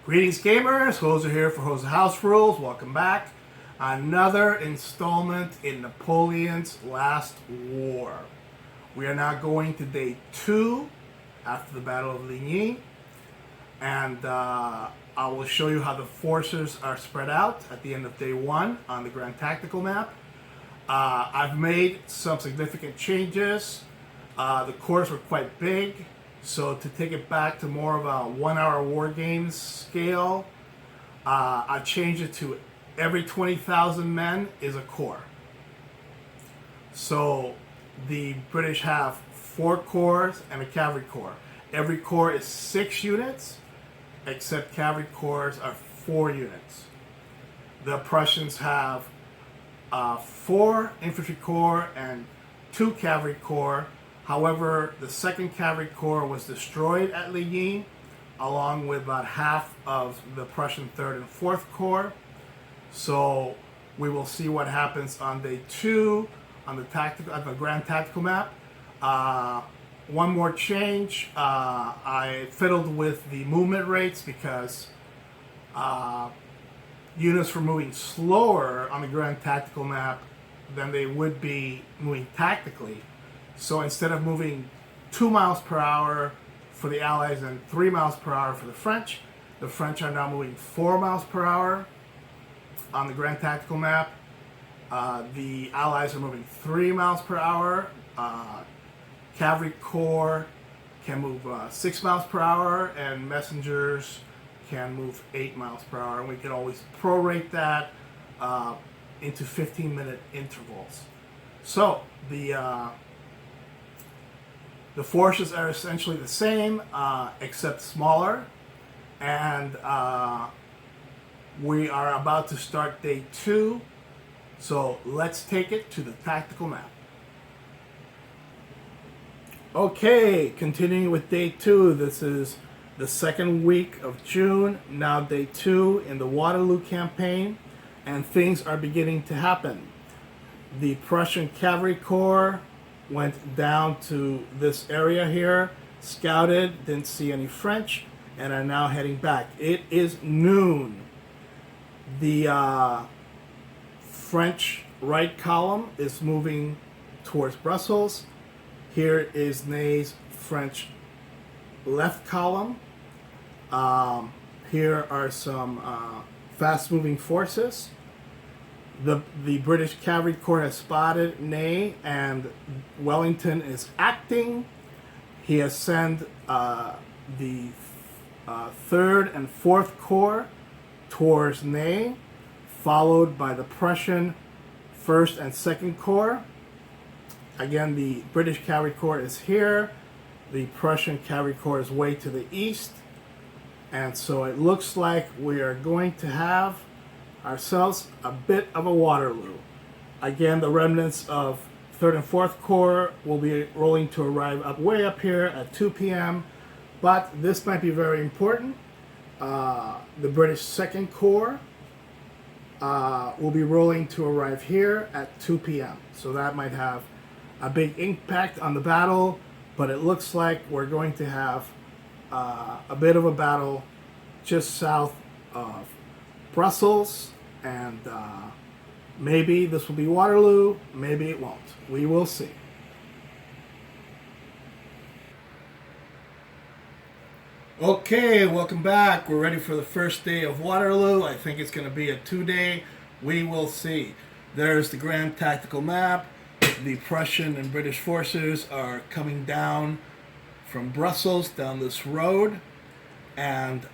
Greetings gamers, Hoser here for Hoser House Rules. Welcome back. Another installment in Napoleon's last war. We are now going to day 2 after the Battle of Ligny. And I will show you how the forces are spread out at the end of day 1 on the Grand Tactical map. I've made some significant changes. The corps were quite big. So to take it back to more of a 1-hour war games scale, I changed it to every 20,000 men is a corps. So the British have 4 corps and a cavalry corps. Every corps is 6 units, except cavalry corps are 4 units. The Prussians have 4 infantry corps and 2 cavalry corps. However, the 2nd Cavalry Corps was destroyed at Ligny, along with about half of the Prussian 3rd and 4th Corps. So we will see what happens on day 2 on the Grand Tactical map. One more change. I fiddled with the movement rates because units were moving slower on the Grand Tactical map than they would be moving tactically. So instead of moving 2 miles per hour for the Allies and 3 miles per hour for the French are now moving 4 miles per hour on the Grand Tactical map. The Allies are moving 3 miles per hour. Cavalry Corps can move 6 miles per hour, and messengers can move 8 miles per hour. And we can always prorate that into 15-minute intervals. So the forces are essentially the same, except smaller, and we are about to start day 2, so let's take it to the tactical map. Okay, continuing with day 2, this is the 2nd week of June, now day 2 in the Waterloo campaign, and things are beginning to happen. The Prussian Cavalry Corps went down to this area here, scouted, didn't see any French, and are now heading back. It is noon. The French right column is moving towards Brussels. Here is Ney's French left column. Here are some fast-moving forces. The British Cavalry Corps has spotted Ney, and Wellington is acting. He has sent the 3rd and 4th Corps towards Ney, followed by the Prussian 1st and 2nd Corps. Again, the British Cavalry Corps is here. The Prussian Cavalry Corps is way to the east. And so it looks like we are going to have ourselves a bit of a Waterloo. Again, the remnants of 3rd and 4th Corps will be rolling to arrive way up here at 2 p.m. But this might be very important. The British 2nd Corps will be rolling to arrive here at 2 p.m. So that might have a big impact on the battle, but it looks like we're going to have a bit of a battle just south of Brussels, and maybe this will be Waterloo, maybe it won't. We will see. Okay, welcome back. We're ready for the first day of Waterloo. I think it's going to be a 2-day. We will see. There's the Grand Tactical map. The Prussian and British forces are coming down from Brussels down this road, and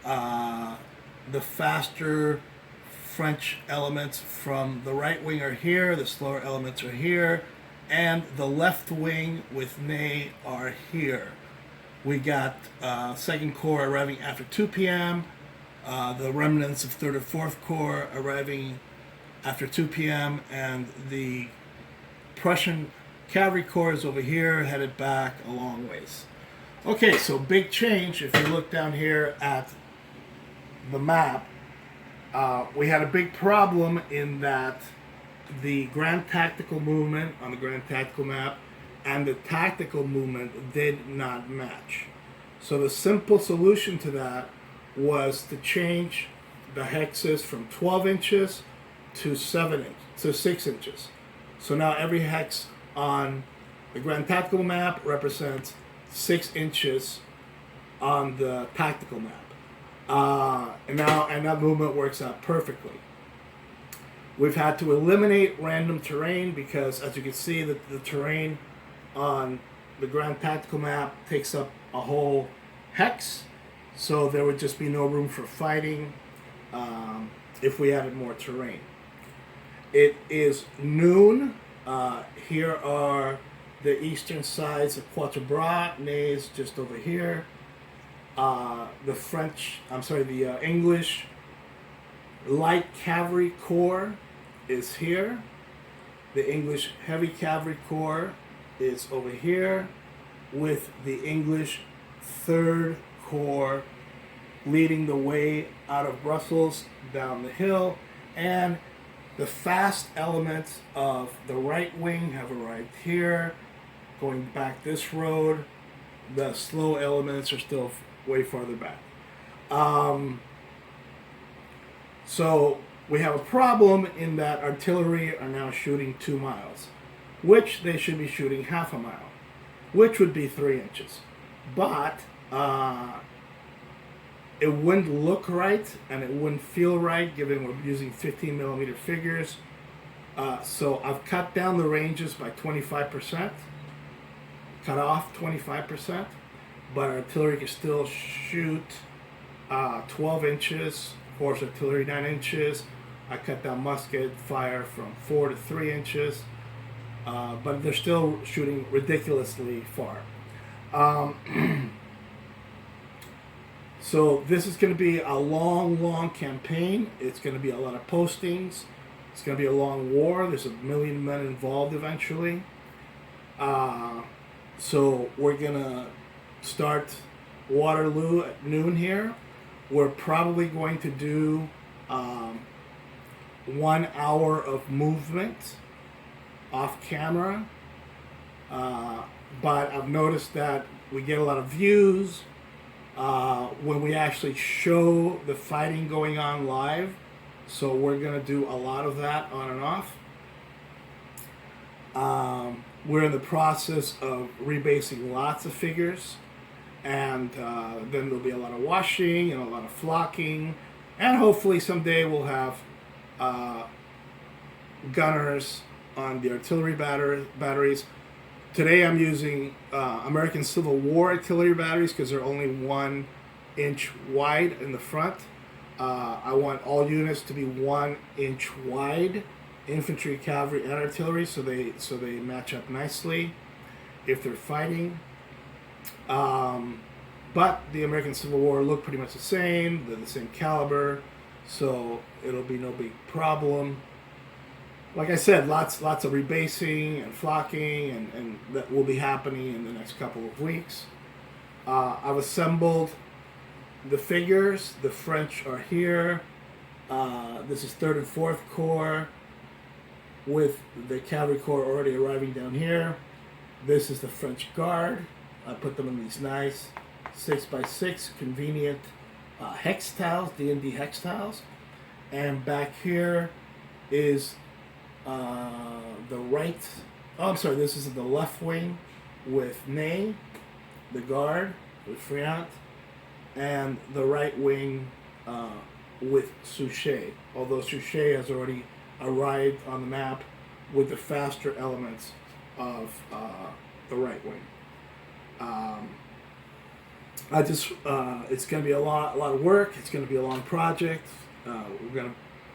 the faster French elements from the right wing are here, the slower elements are here, and the left wing with Ney are here. We got 2nd Corps arriving after 2 p.m., the remnants of 3rd and 4th Corps arriving after 2 p.m., and the Prussian Cavalry Corps is over here, headed back a long ways. Okay, so big change. If you look down here at the map, we had a big problem in that the Grand Tactical movement on the Grand Tactical map and the tactical movement did not match. So the simple solution to that was to change the hexes from 12 inches to 6 inches. So now every hex on the Grand Tactical map represents 6 inches on the tactical map. And that movement works out perfectly. We've had to eliminate random terrain because, as you can see, the terrain on the Grand Tactical map takes up a whole hex, so there would just be no room for fighting if we added more terrain. It is noon. Here are the eastern sides of Quatre Bras. Ney is just over here. The English Light Cavalry Corps is here. The English Heavy Cavalry Corps is over here, with the English 3rd Corps leading the way out of Brussels down the hill, and the fast elements of the right wing have arrived here, going back this road. The slow elements are still way farther back. So we have a problem in that artillery are now shooting 2 miles, which they should be shooting half a mile, which would be 3 inches. But it wouldn't look right and it wouldn't feel right given we're using 15 millimeter figures. So I've cut down the ranges by 25%, cut off 25%, but artillery can still shoot 12 inches, horse artillery 9 inches. I cut down musket fire from 4 to 3 inches, but they're still shooting ridiculously far. So this is going to be a long campaign. It's going to be a lot of postings. It's going to be a long war. There's 1 million men involved eventually. So we're going to start Waterloo at noon here. We're probably going to do 1 hour of movement off camera. But I've noticed that we get a lot of views when we actually show the fighting going on live. So we're going to do a lot of that on and off. We're in the process of rebasing lots of figures, and then there'll be a lot of washing and a lot of flocking, and hopefully someday we'll have gunners on the artillery batteries. Today I'm using American Civil War artillery batteries because they're only 1 inch wide in the front. I want all units to be 1 inch wide, infantry, cavalry, and artillery, so they match up nicely if they're fighting. But the American Civil War look pretty much the same. They're the same caliber, so it'll be no big problem. Like I said, lots of rebasing and flocking, and that will be happening in the next couple of weeks. I've assembled the figures. The French are here. This is 3rd and 4th Corps, with the Cavalry Corps already arriving down here. This is the French Guard. I put them in these nice 6x6 convenient hex tiles, D&D hex tiles. And back here is this is the left wing with Ney, the Guard with Friant, and the right wing with Suchet, although Suchet has already arrived on the map with the faster elements of the right wing. It's going to be a lot of work. It's going to be a long project.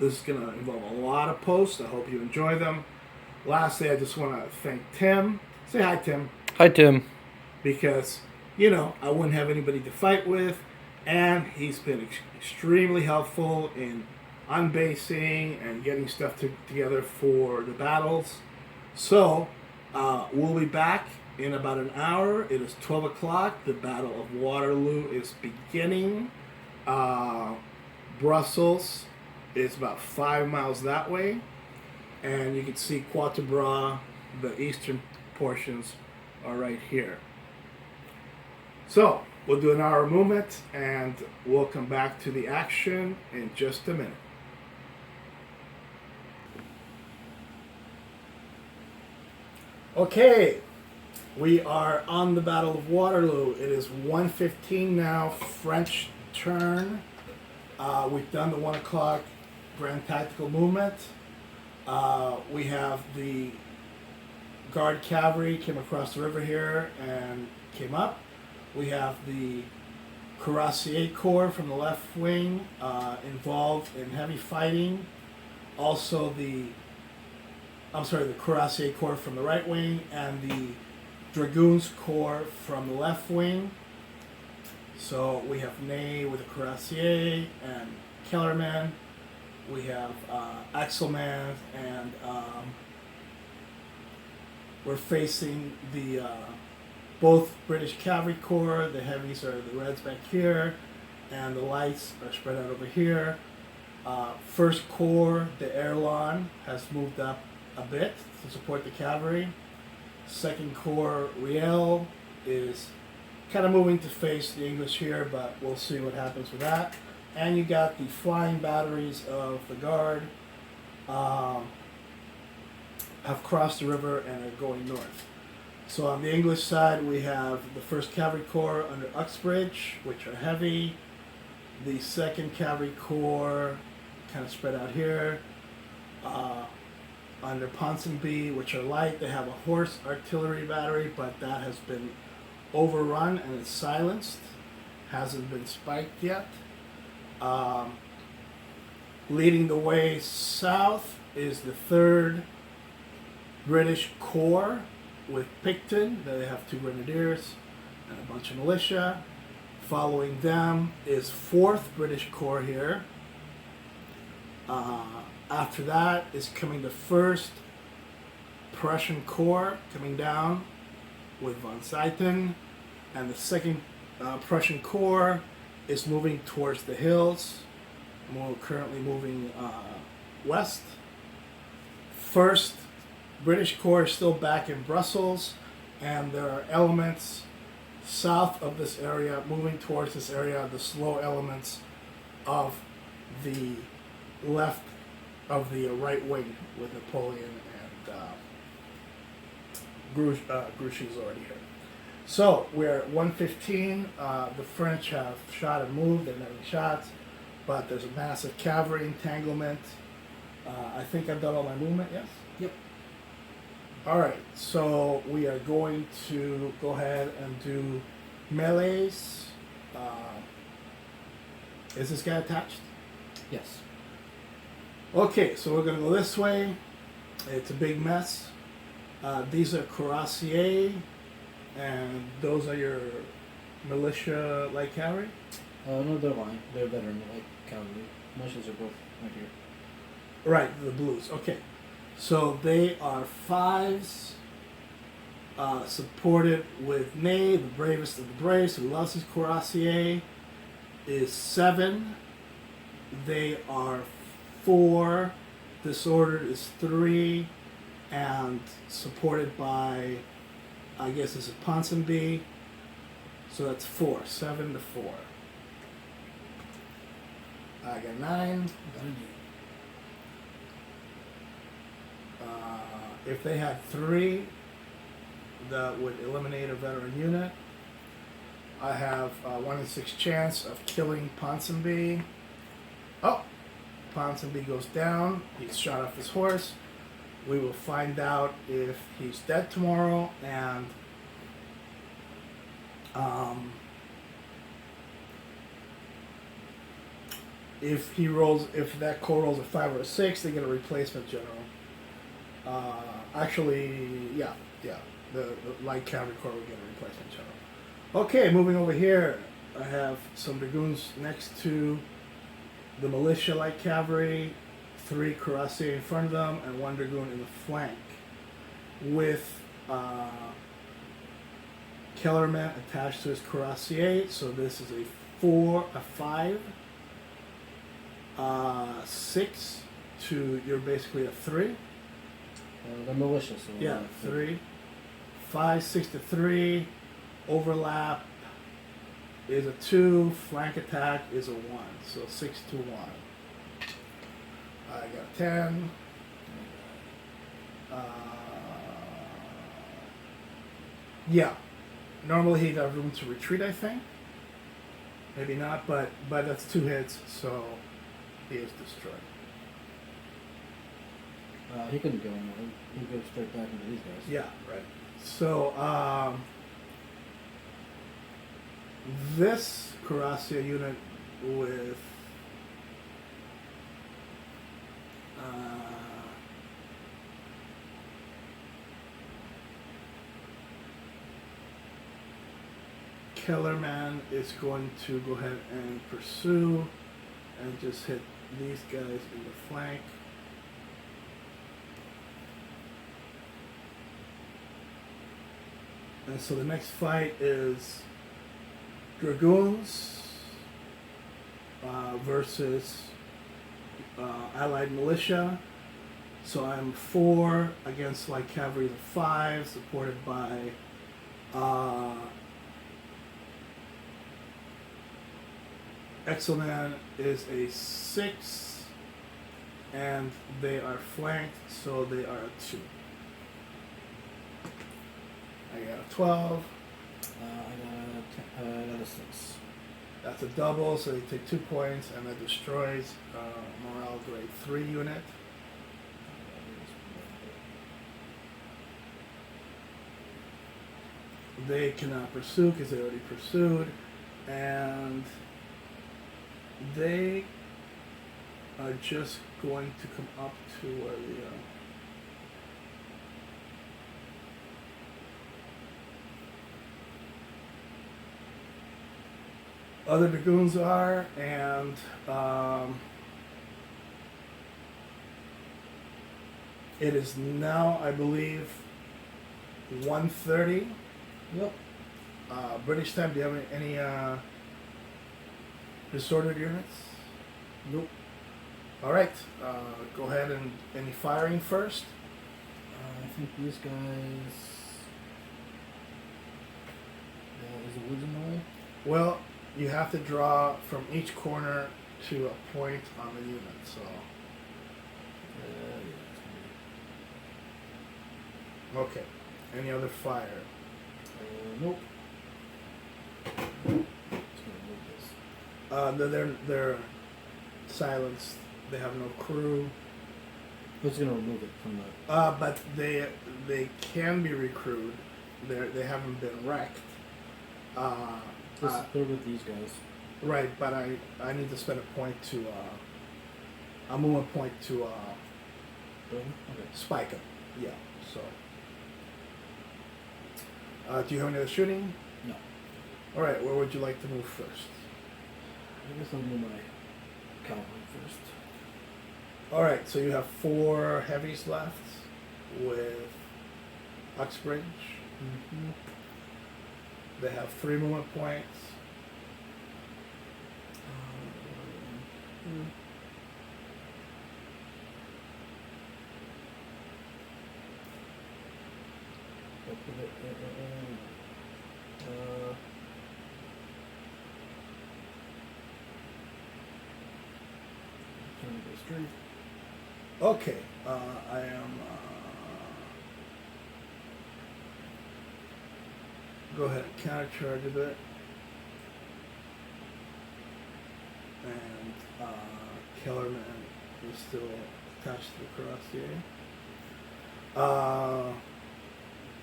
This is going to involve a lot of posts. I hope you enjoy them. Lastly, I just want to thank Tim. Say hi, Tim. Hi, Tim. Because, I wouldn't have anybody to fight with, and he's been extremely helpful in unbasing and getting stuff together for the battles. So, we'll be back in about an hour. It is 12 o'clock. The Battle of Waterloo is beginning. Brussels is about 5 miles that way. And you can see Quatre Bras, the eastern portions are right here. So, We'll do an hour movement, and we'll come back to the action in just a minute. Okay, we are on the Battle of Waterloo. It is 1:15 now, French turn. We've done the 1 o'clock Grand Tactical Movement. We have the Guard Cavalry came across the river here and came up. We have the Cuirassier Corps from the left wing involved in heavy fighting. Also the Cuirassier Corps from the right wing and the Dragoons Corps from the left wing. So we have Ney with the Cuirassier and Kellerman. We have Axelman, and we're facing the both British Cavalry Corps. The heavies are the Reds back here, and the lights are spread out over here. First Corps, the Airlawn, has moved up a bit to support the cavalry. Second Corps, Riel, is kind of moving to face the English here, but we'll see what happens with that. And you got the flying batteries of the Guard have crossed the river and are going north. So on the English side, we have the 1st Cavalry Corps under Uxbridge, which are heavy. The 2nd Cavalry Corps, kind of spread out here, under Ponsonby, which are light. They have a horse artillery battery, but that has been overrun and it's silenced. Hasn't been spiked yet. Leading the way south is the 3rd British Corps with Picton. They have 2 grenadiers and a bunch of militia. Following them is 4th British Corps here. After that is coming the 1st Prussian Corps coming down with von Zieten, and the 2nd Prussian Corps is moving towards the hills. We're currently moving west. 1st British Corps is still back in Brussels, and there are elements south of this area moving towards this area, the slow elements of the left of the right wing with Napoleon and Grouchy's already here. So we're at 1:15. The French have shot and moved and having shots, but there's a massive cavalry entanglement. I think I've done all my movement, yes? Yep. All right, so we are going to go ahead and do melees. Is this guy attached? Yes. Okay, so we're going to go this way. It's a big mess. These are Cuirassier, and those are your militia light cavalry? No, they're mine. They're better than like cavalry. Militias are both right here. Right, the blues. Okay. So they are 5s, supported with Ney, the bravest of the braves, who loves his Cuirassier, is 7. They are 4. Disordered is 3, and supported by, I guess this is Ponsonby. So that's 4. 7 to 4. I got 9. If they had 3, that would eliminate a veteran unit. I have a 1 in 6 chance of killing Ponsonby. Oh, Ponsonby goes down. He's shot off his horse. We will find out if he's dead tomorrow, and if that corps rolls a 5 or a 6, they get a replacement general. The light cavalry corps will get a replacement general. Okay, moving over here, I have some dragoons next to the militia light cavalry, 3 cuirassiers in front of them, and 1 dragoon in the flank, with Kellerman attached to his cuirassier. So this is a 5, 6 to you're basically a 3. The militia. So Yeah, 3. 5, 6 to 3, overlap, is a 2. Flank attack is a 1. So 6 to 1. I got a 10. Yeah. Normally he'd have room to retreat, I think. Maybe not, but that's 2 hits, so he is destroyed. He couldn't go anywhere. He'd go straight back into these guys. Yeah, right. So, this Cuirassier unit with Kellerman is going to go ahead and pursue and just hit these guys in the flank. And so the next fight is Dragoons versus Allied Militia. So I'm 4 against Light Cavalry of 5, supported by Exelman is a 6, and they are flanked, so they are a 2. I got a 12. I got a 6. That's a double, so they take 2 points, and that destroys Morale Grade 3 unit. They cannot pursue because they already pursued, and they are just going to come up to where the other Dragoons are, and it is now, I believe, 1:30. Yep. British time. Do you have any disordered units? Nope. All right. Go ahead and any firing first. I think these guys. Is the woods in the way? Well, you have to draw from each corner to a point on the unit. So. Okay. Any other fire? Nope. Just gonna move this. They're silenced. They have no crew. Who's gonna remove it from the? But they can be recruited. They haven't been wrecked. They're with these guys. Right, but I need to spend a point to I'll move a point to Okay. spike them. Yeah. So. Do you have any other shooting? No. All right. Where would you like to move first? I guess I'll move my cavalry first. All right. So you have 4 heavies left with Uxbridge. Mm-hmm. They have 3 movement points. Okay, I am. Go ahead and counter charge a bit. And Kellerman is still attached to the Cuirassier.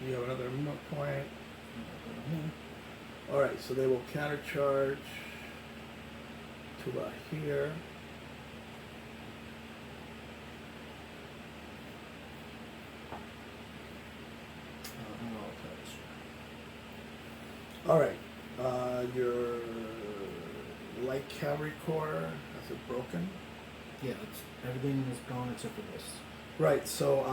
You have another movement point. Alright, so they will counter charge to about here. Alright, your light cavalry corps, has it broken? Yeah, everything is gone except for this. Right, so,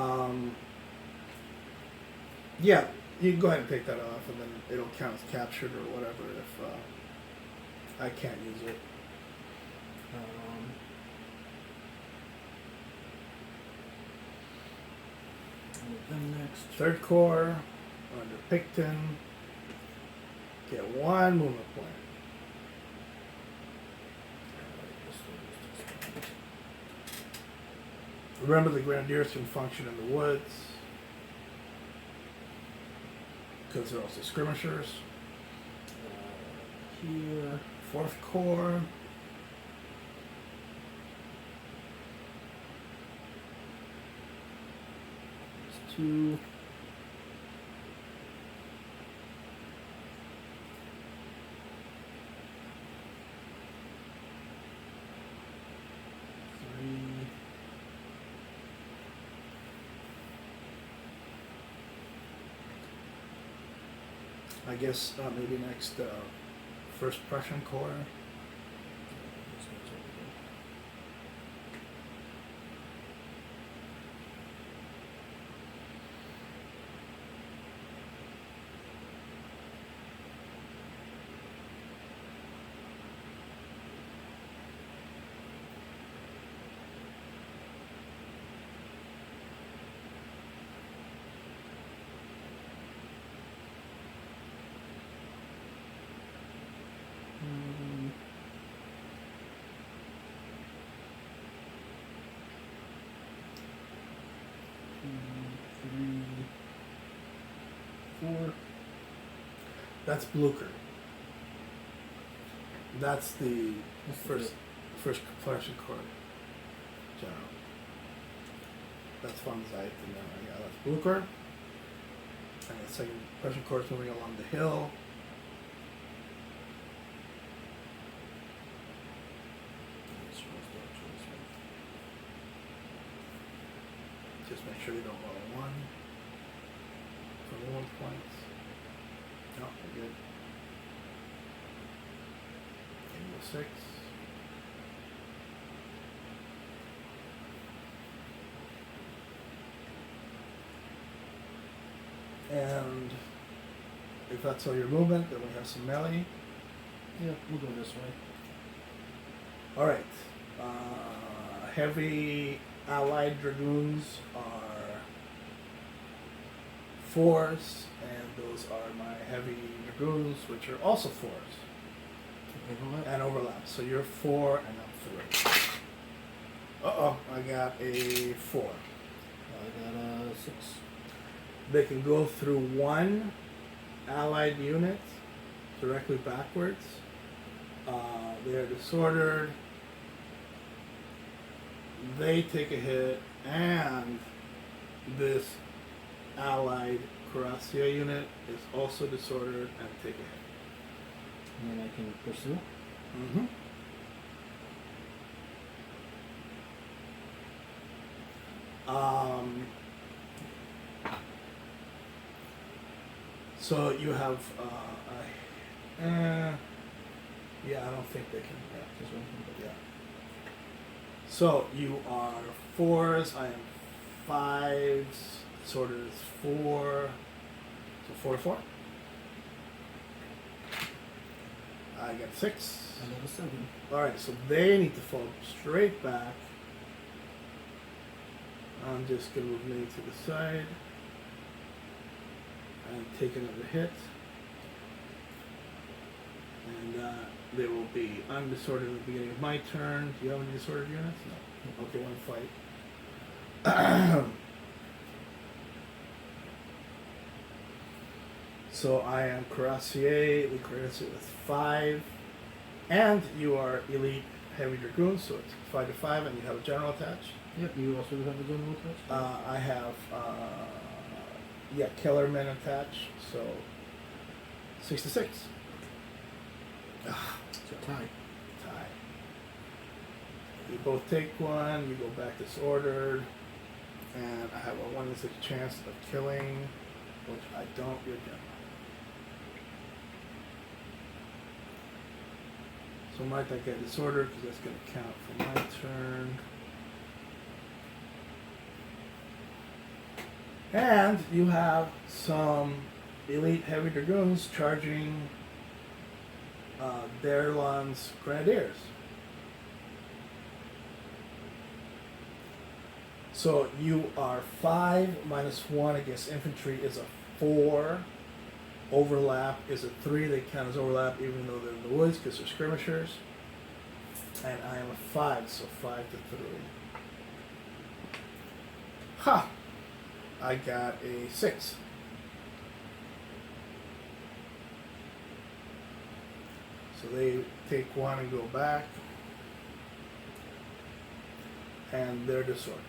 yeah, you can go ahead and take that off, and then it'll count as captured or whatever if I can't use it. Move them next. Third corps, under Picton, get 1 movement point. Remember, the grenadiers can function in the woods because they're also skirmishers. Here. 4th Corps. It's 2. I guess maybe next 1st Prussian Corps. That's Blucher. That's the first Prussian Corps general. That's von Zeit, and then that's Blucher. And the 2nd Prussian Corps is moving along the hill. Just make sure you don't roll a 1 for 1 point. No, we're good. Angle 6. And if that's all your movement, then we have some melee. Yeah, we'll go this way. Alright. Heavy allied dragoons are 4s, and those are my heavy dragoons, which are also 4s. Overlap. And overlap. So you're 4 and I'm 3. Uh-oh, I got a 4. I got a 6. They can go through 1 allied unit directly backwards. They are disordered. They take a hit, and this allied cuirassier unit is also disordered and take a hit. And then I can pursue. Mm-hmm. So you have, yeah, I don't think they can. Yeah, This one. yeah. So you are 4s. I am 5s. Disorder is 4. So 4 to 4. I got 6. I got a 7. Alright, so they need to fall straight back. I'm just going to move me to the side and take another hit. And they will be undisordered at the beginning of my turn. Do you have any disordered units? No. Okay, one fight. So I am Cuirassier. The Cuirassier is 5. And you are elite heavy dragoon, so it's 5 to 5, and you have a general attached. Yep, you also have a general attached? I have, killer men attached, so 6 to 6. It's a tie. Tie. You both take 1, you go back disordered, and I have a 1 in 6 chance of killing, which I don't get them. So I might get disordered because that's going to count for my turn. And you have some elite heavy dragoons charging Derlan's grenadiers. So you are 5 minus 1 against infantry is a 4. Overlap is a 3. They count as overlap even though they're in the woods because they're skirmishers. And I am a 5, so 5 to 3. Ha! I got a 6. So they take 1 and go back. And they're disordered.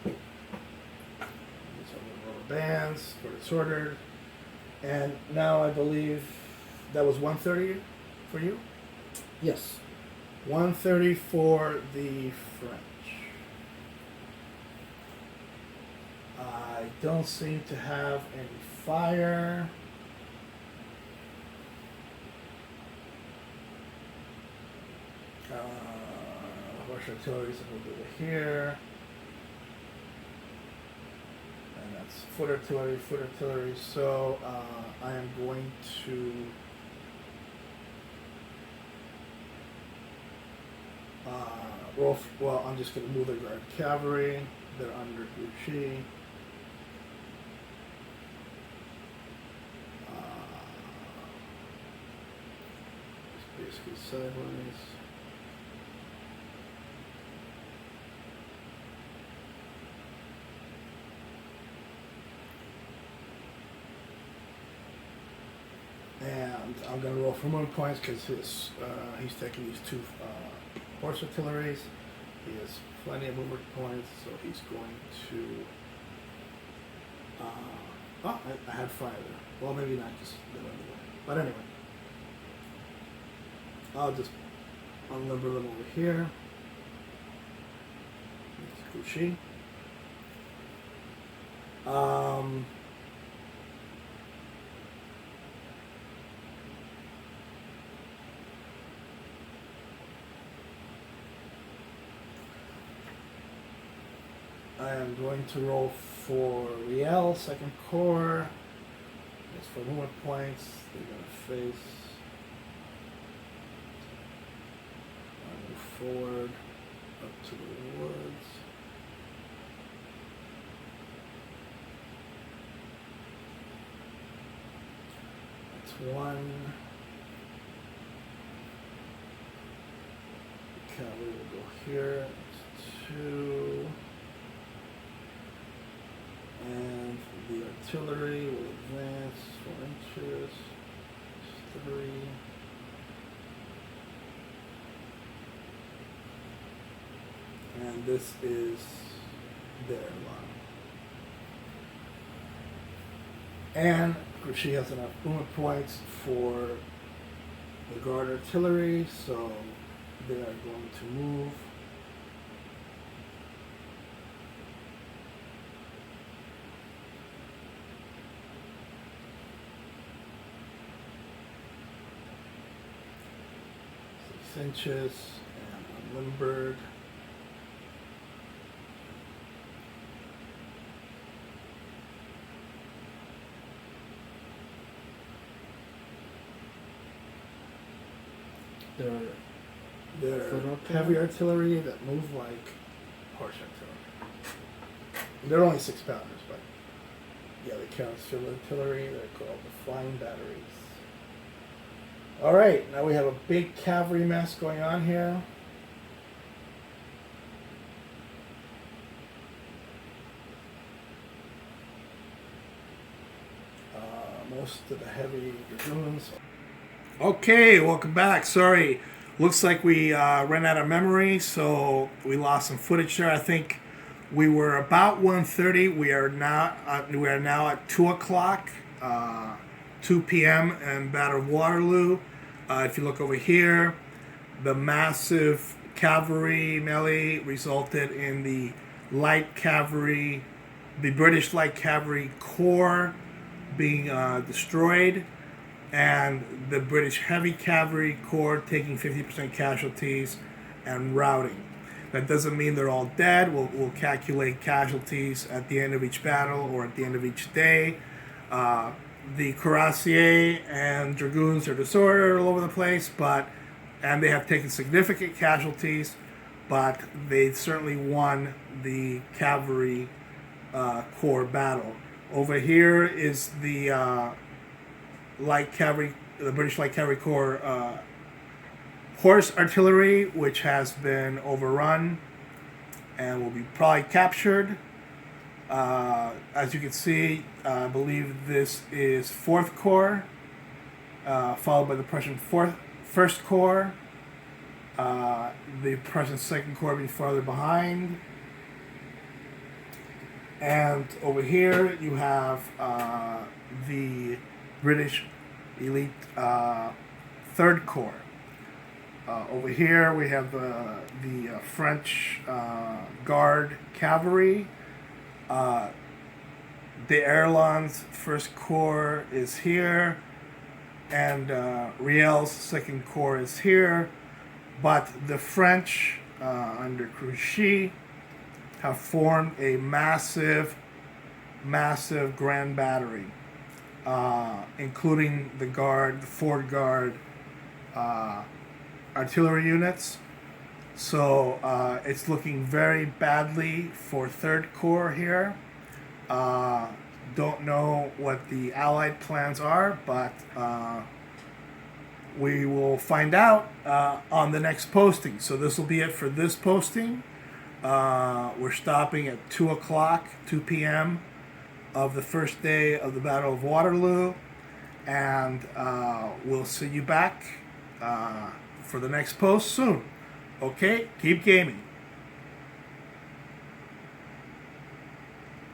These are the rubber bands for disordered. And now I believe that was 130 for you? Yes. 130 for the French. I don't seem to have any fire. Horse artillery is a little bit here. And that's foot artillery, foot artillery. So I am going to roll. Well, I'm just going to move the guard cavalry. They're under Gucci. It's basically sideways. And I'm going to roll for 1 point because he's taking these 2 horse artilleries. He has plenty of movement points, so he's going to... I had fire there. Well, maybe not, just the other way. But anyway. I'll just unlimber them over here. It's Gucci. I am going to roll for Riel, 2nd Corps. It's for movement points. They're going to face. I move forward up to the woods. That's 1. The cavalry will go here. That's 2. And the artillery will advance 4 inches. 3. And this is their line. And she has enough movement points for the guard artillery, so they are going to move. Inches and unlimbered. They're heavy artillery that move like horse artillery. They're only 6 pounders, but yeah, they count as field artillery. They're called the flying batteries. All right, now we have a big cavalry mess going on here. Most of the heavy dragoons. Okay, welcome back. Sorry, looks like we ran out of memory, so we lost some footage there. I think we were about 1:30. We are now at 2 o'clock, 2 p.m. in Battle of Waterloo. If you look over here, the massive cavalry melee resulted in the light cavalry, the British light cavalry corps being destroyed, and the British heavy cavalry corps taking 50% casualties and routing. That doesn't mean they're all dead. We'll calculate casualties at the end of each battle or at the end of each day. The cuirassiers and dragoons are disordered all over the place, and they have taken significant casualties, but they certainly won the cavalry corps battle. Over here is the light cavalry, the British light cavalry corps horse artillery, which has been overrun and will be probably captured. As you can see, I believe this is 4th Corps, followed by the Prussian 1st Corps, the Prussian 2nd Corps being farther behind. And over here you have the British elite 3rd Corps. Over here we have the French Guard Cavalry. The Erlon's 1st Corps is here, and Riel's 2nd Corps is here, but the French under Grouchy have formed a massive grand battery, including the Guard, the Ford Guard artillery units. So it's looking very badly for 3rd Corps here. Don't know what the Allied plans are, but we will find out on the next posting. So this will be it for this posting. We're stopping at 2 p.m. of the first day of the Battle of Waterloo, and we'll see you back for the next post soon. Okay, keep gaming.